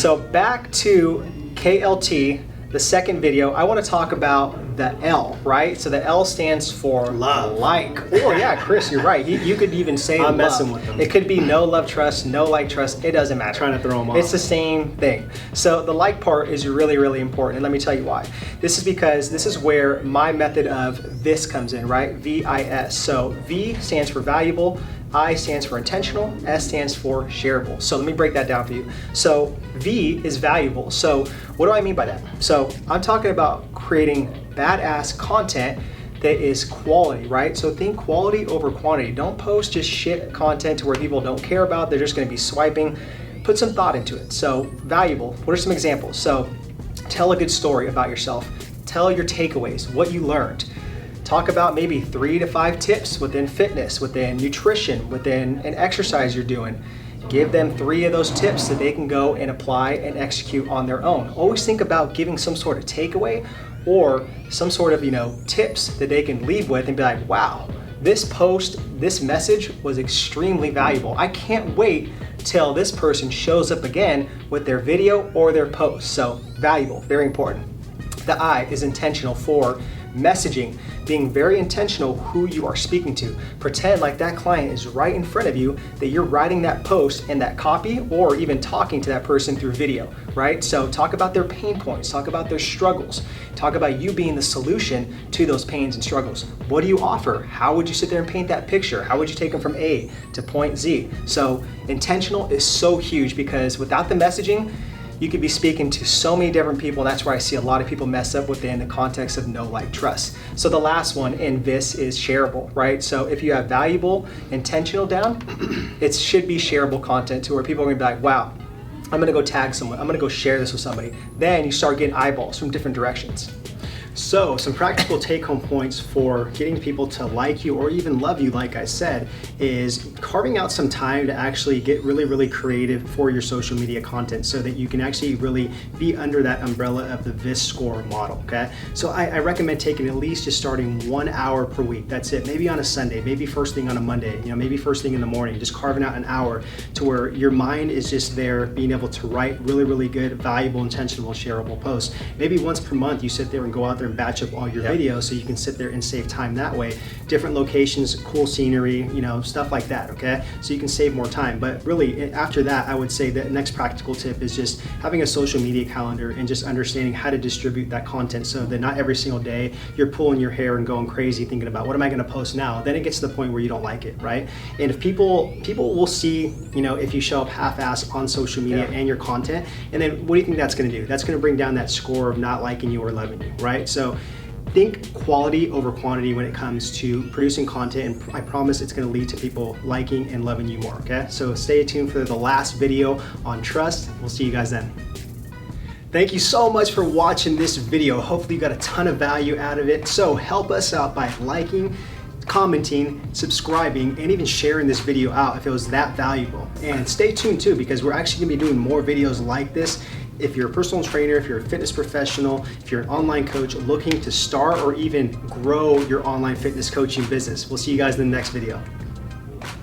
So back to KLT, the second video, I want to talk about the L, right? So the L stands for love. Like. Oh yeah, Chris, you're right. You could even say I'm love. messing with them. It could be no love trust, no like trust. It doesn't matter. Trying to throw them off. It's the same thing. So the like part is really, really important. And let me tell you why. This is because this is where my method of VIS comes in, right? VIS. So V stands for valuable, I stands for intentional, S stands for shareable. So let me break that down for you. So V is valuable. So what do I mean by that? So I'm talking about creating badass content that is quality, right? So think quality over quantity. Don't post just shit content to where people don't care about. They're just gonna be swiping. Put some thought into it. So valuable, what are some examples? So tell a good story about yourself. Tell your takeaways, what you learned. Talk about maybe 3 to 5 tips within fitness, within nutrition, within an exercise you're doing. Give them 3 of those tips that they can go and apply and execute on their own. Always think about giving some sort of takeaway or some sort of, tips that they can leave with and be like, wow, this post, this message was extremely valuable. I can't wait till this person shows up again with their video or their post. So valuable, very important. The I is intentional for messaging, being very intentional who you are speaking to. Pretend like that client is right in front of you, that you're writing that post and that copy, or even talking to that person through video, right? So talk about their pain points, talk about their struggles, talk about you being the solution to those pains and struggles. What do you offer? How would you sit there and paint that picture? How would you take them from A to point Z? So intentional is so huge, because without the messaging, you could be speaking to so many different people, and that's where I see a lot of people mess up within the context of no like trust. So the last one in this is shareable, right? So if you have valuable, intentional down, it should be shareable content to where people are gonna be like, wow, I'm gonna go tag someone, I'm gonna go share this with somebody. Then you start getting eyeballs from different directions. So some practical take-home points for getting people to like you or even love you, like I said, is carving out some time to actually get really, really creative for your social media content so that you can actually really be under that umbrella of the VIS score model, okay? So I recommend taking at least just starting 1 hour per week. That's it. Maybe on a Sunday, maybe first thing on a Monday, maybe first thing in the morning, just carving out an hour to where your mind is just there being able to write really, really good, valuable, intentional, shareable posts. Maybe once per month you sit there and go out there and batch up all your videos so you can sit there and save time that way. Different locations, cool scenery, stuff like that, okay? So you can save more time. But really, after that, I would say the next practical tip is just having a social media calendar and just understanding how to distribute that content so that not every single day you're pulling your hair and going crazy thinking about what am I gonna post now? Then it gets to the point where you don't like it, right? And if people will see, if you show up half-assed on social media and your content, and then what do you think that's gonna do? That's gonna bring down that score of not liking you or loving you, right? So think quality over quantity when it comes to producing content, and I promise it's going to lead to people liking and loving you more, okay? So stay tuned for the last video on trust. We'll see you guys then. Thank you so much for watching this video. Hopefully you got a ton of value out of it. So help us out by liking, commenting, subscribing, and even sharing this video out if it was that valuable. And stay tuned too, because we're actually going to be doing more videos like this. If you're a personal trainer, if you're a fitness professional, if you're an online coach looking to start or even grow your online fitness coaching business. We'll see you guys in the next video.